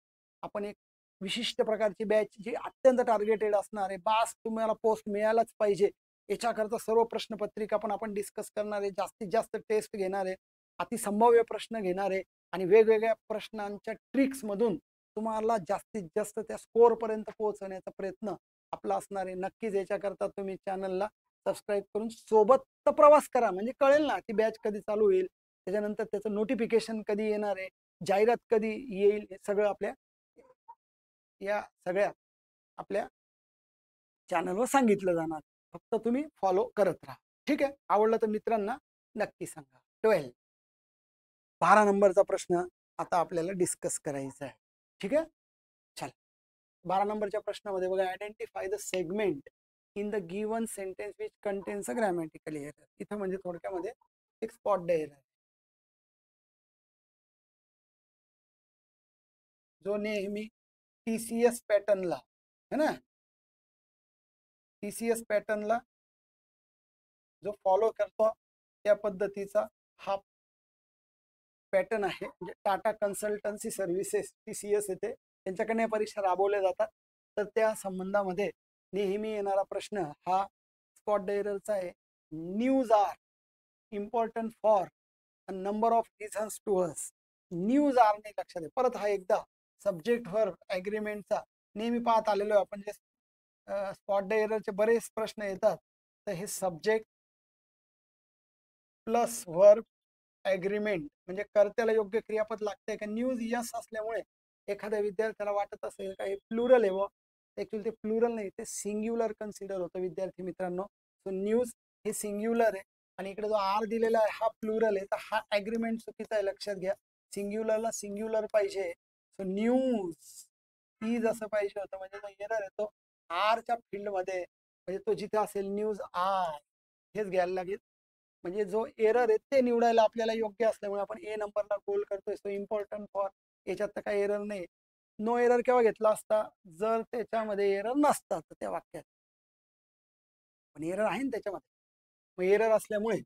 A: आपण एक विशिष्ट प्रकारची बॅच जी अत्यंत टार्गेटेड असणार आहे. बास तुम्हाला पोस्ट मिळायलाच पाहिजे याच्याकरता सर्व प्रश्नपत्रिका पण आपण डिस्कस करणार आहे, जास्तीत जास्त टेस्ट घेणार आहे, अतिसंभाव्य प्रश्न घेणार आहे आणि वेगवेगळ्या प्रश्नांच्या ट्रिक्समधून तुम्हाला जास्तीत जास्त त्या स्कोअरपर्यंत पोहोचवण्याचा प्रयत्न आपला असणार आहे. नक्कीच याच्याकरता तुम्ही चॅनलला सबस्क्राईब करून सोबत प्रवास करा, म्हणजे कळेल ना की बॅच कधी चालू होईल, त्याच्यानंतर त्याचं नोटिफिकेशन कधी येणार आहे, जाहिरात कधी येईल, हे सगळं आपल्या या सगळ्या आपल्या चॅनलवर सांगितलं जाणार. फक्त तुम्ही फॉलो करत राहा. ठीक आहे, आवडलं तर मित्रांना नक्की सांगा. 12 नंबरचा प्रश्न आता आपल्याला डिस्कस करायचा आहे. ठीक आहे, चल 12 नंबरच्या प्रश्नामध्ये बघा, identify the segment in the given sentence which contains a grammatical error. इथं म्हणजे थोडक्यामध्ये एक स्पॉट एरर जो नेहमी TCS पॅटर्नला है ना, TCS पॅटर्नला जो फॉलो करतो त्या पद्धतीचा हा पॅटर्न आहे. म्हणजे टाटा कन्सल्टन्सी सर्व्हिसेस TCS येते, त्यांच्याकडे परीक्षा राबवल्या जातात. तर त्या संबंधामध्ये नेहमी येणारा प्रश्न हा स्पॉट एररचा आहे. News are important for a number of reasons to us. News are नाही लक्षात आहे. परत हा एकदा सब्जेक्ट वर्ब ॲग्रीमेंटचा नेहमी पाहत आलेलो आहे आपण, जे स्पॉट एररचे बरेच प्रश्न येतात. तर हे सब्जेक्ट प्लस वर्ब ॲग्रीमेंट म्हणजे कर्त्याला योग्य क्रियापद लागतंय का. न्यूज यस असल्यामुळे एखाद्या विद्यार्थ्याला वाटत असेल का हे प्लुरल आहे व ॲक्च्युअली ते प्लुरल नाही, ते सिंग्युलर कन्सिडर होतं विद्यार्थी मित्रांनो. सो न्यूज हे सिंग्युलर आहे आणि इकडे जो आर दिलेला आहे हा प्लुरल आहे, तर हा ॲग्रीमेंट चुकीचा आहे, लक्षात घ्या. सिंग्युलरला सिंग्युलर पाहिजे. सो न्यूज इज असं पाहिजे होतं, म्हणजे जो एरर येतो आरच्या फील्डमध्ये, म्हणजे तो जिथे असेल न्यूज आर हेच घ्यायला लागेल. म्हणजे जो एरर आहे ते निवडायला आपल्याला योग्य असल्यामुळे आपण ए नंबरला गोल करतोय. सो इम्पॉर्टंट फॉर, याच्यात तर काही एरर नाही. नो एरर केव्हा घेतला असता, जर त्याच्यामध्ये एरर नसता तर त्या वाक्यात, पण एरर आहे ना त्याच्यामध्ये. मग एरर असल्यामुळे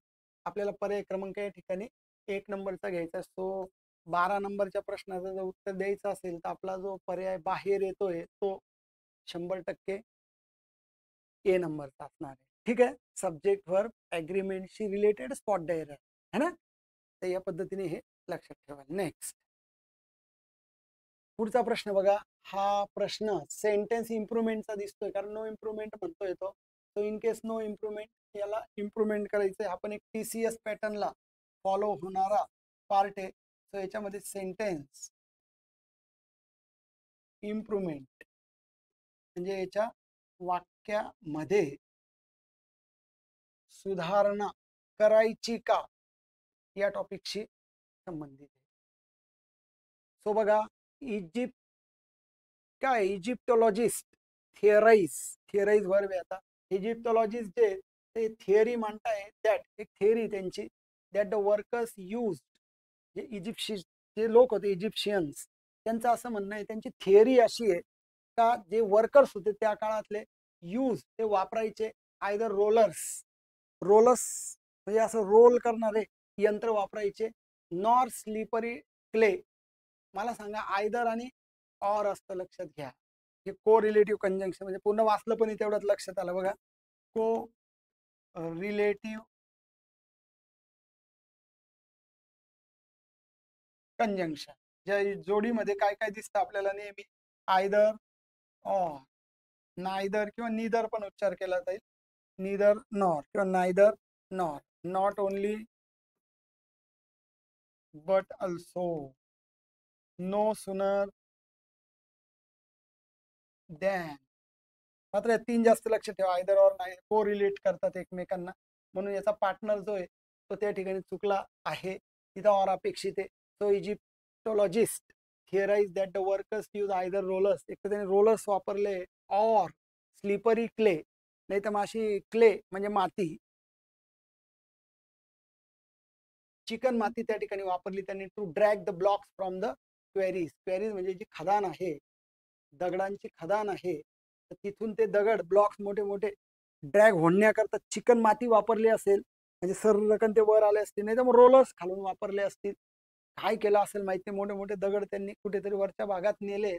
A: आपल्याला पर्याय क्रमांक या ठिकाणी 1 नंबरचा घ्यायचा. सो 12 नंबरच्या प्रश्नाचं जर उत्तर द्यायचं असेल तर आपला जो पर्याय बाहेर येतोय तो 100% ए नंबरचा असणार आहे. ठीक आहे. सब्जेक्ट वर्ब ॲग्रीमेंटशी रिलेटेड स्पॉट द एरर है ना. तर या पद्धतीने हे लक्षात ठेवा. नेक्स्ट पुढचा प्रश्न बघा. हा प्रश्न सेंटेन्स इम्प्रुव्हमेंटचा दिसतोय, कारण नो इम्प्रुव्हमेंट म्हणतोय तो. So in case no improvement, याला इम्प्रुव्हमेंट करायचं आहे. आपण एक TCS पॅटर्नला फॉलो होणारा पार्ट आहे. सो याच्यामध्ये सेंटेन्स इम्प्रुव्हमेंट म्हणजे याच्या वाक्यामध्ये सुधारणा करायची का, या टॉपिकशी संबंधित आहे. सो बघा, इजिप्त काय इजिप्टोलॉजिस्ट थिअराईज वर्ब आहे. आता इजिप्टोलॉजिस्ट जे ते थिअरी म्हणताय, दॅट एक थिअरी त्यांची, दॅट द वर्कर्स यूज, जे इजिप्शियन जे लोक होते इजिप्शियन्स, त्यांचं असं म्हणणं आहे, त्यांची थिअरी अशी आहे का जे वर्कर्स होते त्या काळातले यूज ते वापरायचे आयदर रोलर्स म्हणजे असं रोल करणारे यंत्र वापरायचे, नॉर स्लिपरी क्ले. मला सांगा आयदर आणि ऑर असतं, लक्षात घ्या. हे को रिलेटिव्ह कंजंक्शन, म्हणजे पूर्ण वाचलं पण तेवढंच लक्षात आलं बघा. को रिलेटिव्ह कंजंक्शन, ज्या जोडीमध्ये काय काय दिसतं आपल्याला नेहमी, आयदर ऑर, नायदर किंवा नीदर पण उच्चार केला जाईल, नीदर नॉर किंवा neither nor, not only but also, no sooner than. मात्र या 3 जास्त लक्ष ठेवा, आयदर ऑर नाही, को रिलेट करतात एकमेकांना, म्हणून याचा पार्टनर जो आहे तो त्या ठिकाणी चुकला आहे, तिथं ऑर अपेक्षित आहे. So Egyptologist theorise that the workers use either rollers, एक तर त्याने रोलर्स वापरले, ऑर स्लिपरी क्ले, नाही तर माशी क्ले म्हणजे माती, चिकन माती त्या ठिकाणी वापरली त्यांनी, to drag the blocks from the quarries म्हणजे जी खदान आहे, दगडांची खदान आहे, तर तिथून ते दगड ब्लॉक्स मोठे मोठे ड्रॅग होण्याकरता चिकन माती वापरली असेल, म्हणजे सर्रकन ते वर आले असतील, नाही तर मग रोलर्स खालून वापरले असतील. काय केलं असेल माहिती, मोठे मोठे दगड त्यांनी कुठेतरी वरच्या भागात नेले,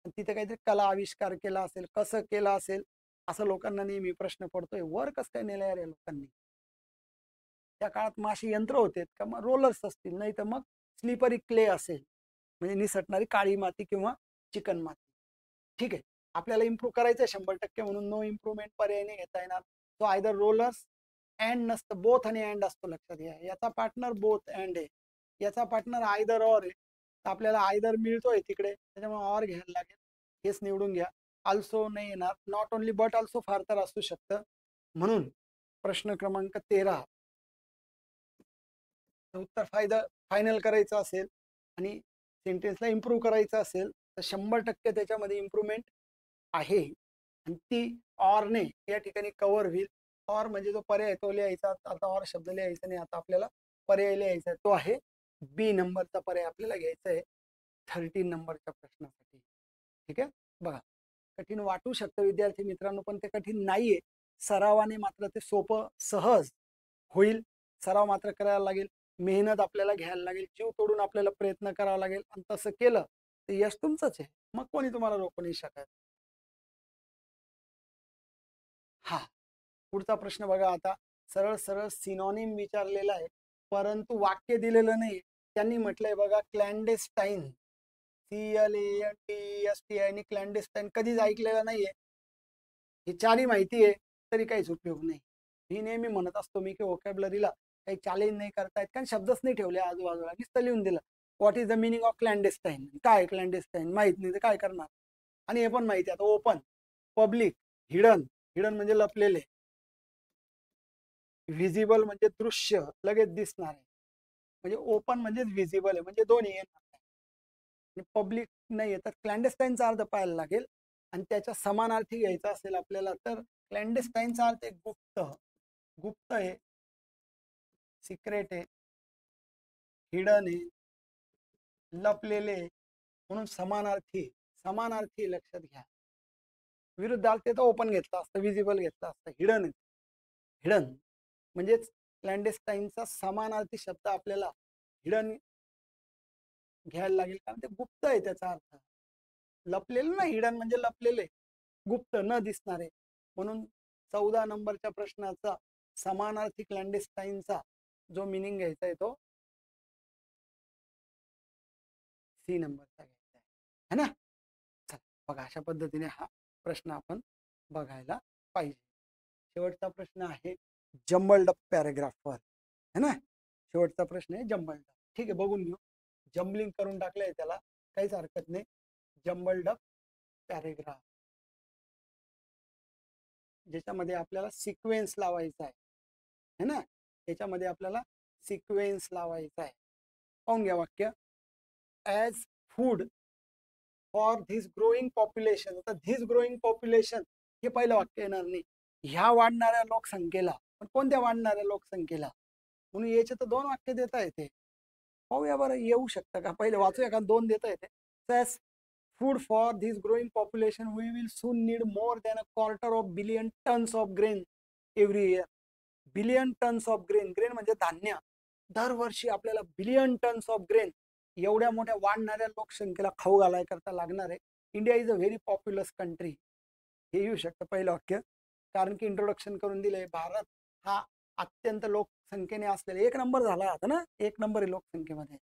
A: तिथे काहीतरी कला आविष्कार केला असेल, कसं केलं असेल, असं लोकांना नेहमी प्रश्न पडतोय. वर कसं काय नेलं यार या लोकांनी, त्या काळात माशी यंत्र होते का, मग रोलर्स असतील, नाही तर मग स्लिपरी क्ले असेल, म्हणजे निसटणारी काळी माती किंवा चिकन माती. ठीक आहे. आपल्याला इम्प्रूव्ह करायचं आहे 100%, म्हणून नो इम्प्रुव्हमेंट पर्यायने घेता येणार. तो आयदर रोलर्स अँड नसतं, बोथ आणि अँड असतो, लक्षात घ्या. याचा पार्टनर बोथ अँड आहे, याचा पार्टनर आयदर ऑर आहे. तर आपल्याला आयदर मिळतोय तिकडे, त्याच्यामुळे ऑर घ्यायला लागेल. हेच निवडून घ्या. आल्सो नाही येणार, नॉट ओनली बट आल्सो फार तर असू शकतं. म्हणून प्रश्न क्रमांक 13 उत्तर फायनल करायचं असेल आणि सेंटेन्सला इम्प्रूव्ह करायचं असेल तर 100% त्याच्यामध्ये इम्प्रूव्हमेंट आहे, आणि ती ऑरने या ठिकाणी कव्हर होईल. ऑर म्हणजे जो पर्याय तो लिहायचा, आता ऑर शब्द लिहायचा नाही, आता आपल्याला पर्याय लिहायचा आहे, तो आहे बी नंबरचा पर्याय आपल्याला घ्यायचा आहे 13 नंबरच्या प्रश्नासाठी. ठीक आहे. बघा, कठीण वाटू शकतं विद्यार्थी मित्रांनो, पण ते कठीण नाहीये. सरावाने मात्र ते सोपं सहज होईल. सराव मात्र करायला लागेल, मेहनत आपल्याला घ्यायला लागेल, जीव तोडून आपल्याला प्रयत्न करावा लागेल, आणि तसं केलं तर यश तुमचंच आहे, मग कोणी तुम्हाला रोखू नाही शकत. हा पुढचा प्रश्न बघा. आता सरळ सरळ सिनॉनिम विचारलेला आहे, परंतु वाक्य दिलेलं नाही. त्यांनी म्हटलंय बघा, क्लॅन्डेस्टाईन, CLANDESTIN, क्लॅन्डेस्टाईन कधीच ऐकलेलं नाहीये. हे चारही माहिती आहे तरी काहीच उपयोग नाही. ही नेहमी म्हणत असतो मी की व्होकॅब्युलरीला काही चॅलेंज नाही करतायत, कारण शब्दच नाही ठेवले आजूबाजूला, नुसतं लिहून दिलं. What is the meaning of clandestine, काय क्लॅन्डेस्टाईन माहित नाही तर काय करणार. आणि हे पण माहिती आहे आता, ओपन, पब्लिक, हिडन, हिडन म्हणजे लपलेले, व्हिजिबल म्हणजे दृश्य, लगेच दिसणार आहे. म्हणजे ओपन म्हणजेच व्हिजिबल आहे, म्हणजे दोन्ही येणार आहे. आणि पब्लिक नाही आहे तर क्लॅन्डेस्टाईनचा अर्थ पाहायला लागेल. आणि त्याच्या समानार्थी घ्यायचा असेल आपल्याला तर क्लॅन्डेस्टाईनचा अर्थ आहे गुप्त. गुप्त आहे, सिक्रेट आहे, हिडन आहे, लपलेले. म्हणून समानार्थी. समानार्थी लक्षात घ्या. विरुद्धार्थ तर ओपन घेतलं असतं, विजिबल घेतलं असतं. हिडन. हिडन म्हणजेच क्लॅन्डेस्टाईनचा समानार्थी शब्द आपल्याला हिडन घ्यायला लागेल, कारण ते गुप्त आहे त्याचा अर्थ. लपलेलं ना, हिडन म्हणजे लपलेले, गुप्त न दिसणारे. म्हणून 14 नंबरच्या प्रश्नाचा समानार्थी क्लॅन्डेस्टाईनचा जो मिनिंग घ्यायचा आहे तो सी नंबरचा घ्यायचा आहे ना. चला बघा, अशा पद्धतीने हा प्रश्न आपण बघायला पाहिजे. शेवटचा प्रश्न आहे जम्बल्ड अप पॅराग्राफवर, है ना. शेवटचा प्रश्न आहे जम्बल्ड अप. ठीक आहे, बघून घेऊ. जम्बलिंग करून टाकलंय त्याला, काहीच हरकत नाही. जम्बल्ड अप पॅराग्राफ, ज्याच्यामध्ये आपल्याला सिक्वेन्स लावायचा आहे, है ना. याच्यामध्ये आपल्याला सिक्वेन्स लावायचा आहे. पाहून घ्या वाक्य. As food for this growing population. तर धिस ग्रोईंग पॉप्युलेशन हे पहिलं वाक्य येणार नाही. ह्या वाढणाऱ्या लोकसंख्येला. पण कोणत्या वाढणाऱ्या लोकसंख्येला? म्हणून याचे तर दोन वाक्य देता येते. पाहूया बरं, येऊ शकतं का? पहिले वाचूया का? दोन देता येते. As food for this growing population we will soon need more than $250 billion tons of grain every year. Billion tons of grain. Grain म्हणजे धान्य. दरवर्षी आपल्याला बिलियन टन्स ऑफ ग्रेन एवढ्या मोठ्या वाढणाऱ्या लोकसंख्येला खाऊ घालाय करता लागणार आहे. India is a very populous country. हे येऊ शकतं पहिलं वाक्य, कारण की इंट्रोडक्शन करून दिले. भारत हा अत्यंत लोकसंख्येने असलेला एक नंबर झाला आता ना, एक नंबर आहे लोकसंख्येमध्ये.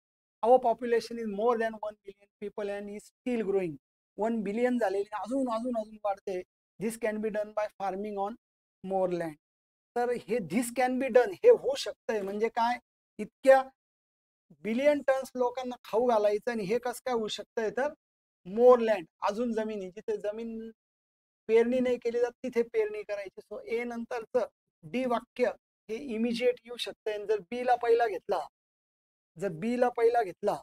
A: Our population is more than 1 billion people and is steel growing. 1 billion झालेली, अजून अजून अजून वाढते. This can be done by farming on more land. तर हे धिस कॅन बी डन हे होऊ शकतंय म्हणजे काय? इतक्या बिलियन टन्स लोकांना खाऊ घालायचं, आणि हे कसं काय होऊ शकतंय? तर मोर लँड, अजून जमिनी, जिथे जमीन पेरणी नाही केली जात तिथे पेरणी करायची. सो ए नंतरचं डी वाक्य हे इमिजिएट येऊ शकतंय. जर बी ला पहिला घेतला,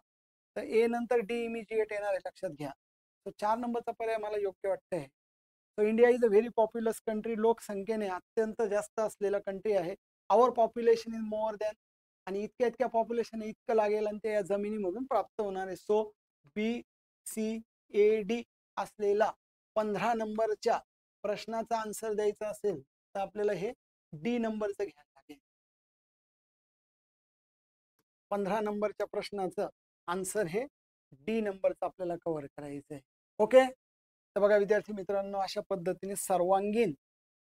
A: तर ए नंतर डी इमिजिएट येणार आहे, लक्षात घ्या. तो 4 नंबरचा पर्याय मला योग्य वाटतंय. So India is a very populous country. लोकसंख्येने अत्यंत जास्त असलेला कंट्री आहे. आवर पॉप्युलेशन इज मोर दॅन, आणि इतक्या इतक्या पॉप्युलेशन इतकं लागेल, आणि ते या जमिनीमधून प्राप्त होणार आहे. So B C A D असलेला 15 नंबरच्या प्रश्नाचा आन्सर द्यायचा असेल तर आपल्याला हे डी नंबरचं घ्यायला लागेल. 15 नंबरच्या प्रश्नाचं आन्सर हे डी नंबरचं आपल्याला कव्हर करायचं आहे. ओके. तर बघा विद्यार्थी मित्रांनो, अशा पद्धतीने सर्वांगीण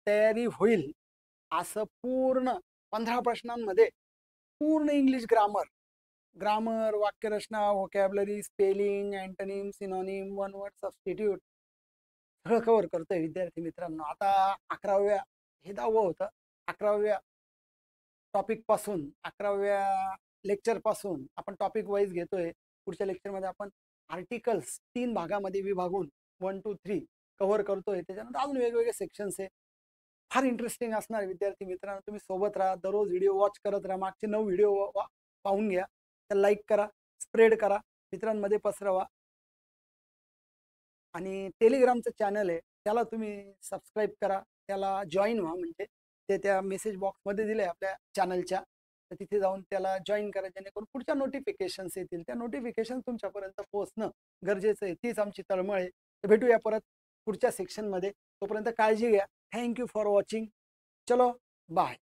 A: तयारी होईल असं पूर्ण 15 प्रश्नांमध्ये पूर्ण इंग्लिश ग्रामर, वाक्यरचना, vocabulary, spelling, antonym, synonym, one word substitute सगळं कव्हर करतोय विद्यार्थी मित्रांनो. आता 11व्या, हे 10वं होतं, 11व्या टॉपिक पासून, 11व्या लेक्चर पासून आपण टॉपिक वाईज घेतोय. पुढच्या लेक्चरमध्ये आपण आर्टिकल्स 3 भागामध्ये विभागून 1 2 3 कव्हर करतोय. त्याच्यानंतर अजून वेगवेगळे सेक्शन्स आहे. फार इंटरेस्टिंग असणार विद्यार्थी मित्रांनो. तुम्ही सोबत राहा, दररोज व्हिडिओ वॉच करत राहा. मागचे 9 व्हिडिओ पाहून घ्या. तर लाईक करा, स्प्रेड करा, मित्रांमध्ये पसरवा. आणि टेलिग्रामचं चॅनल आहे, त्याला तुम्ही सबस्क्राईब करा, त्याला जॉईन व्हा. म्हणजे ते त्या मेसेज बॉक्समध्ये दिले आपल्या चॅनलच्या, तर तिथे जाऊन त्याला जॉईन करा, जेणेकरून पुढच्या नोटिफिकेशन्स येतील. त्या नोटिफिकेशन तुमच्यापर्यंत पोहोचणं गरजेचं आहे. तीच आमची तळमळ आहे. तर भेटूया परत पुढच्या सेक्शनमध्ये. तोपर्यंत काळजी घ्या. Thank you for watching. चलो बाय.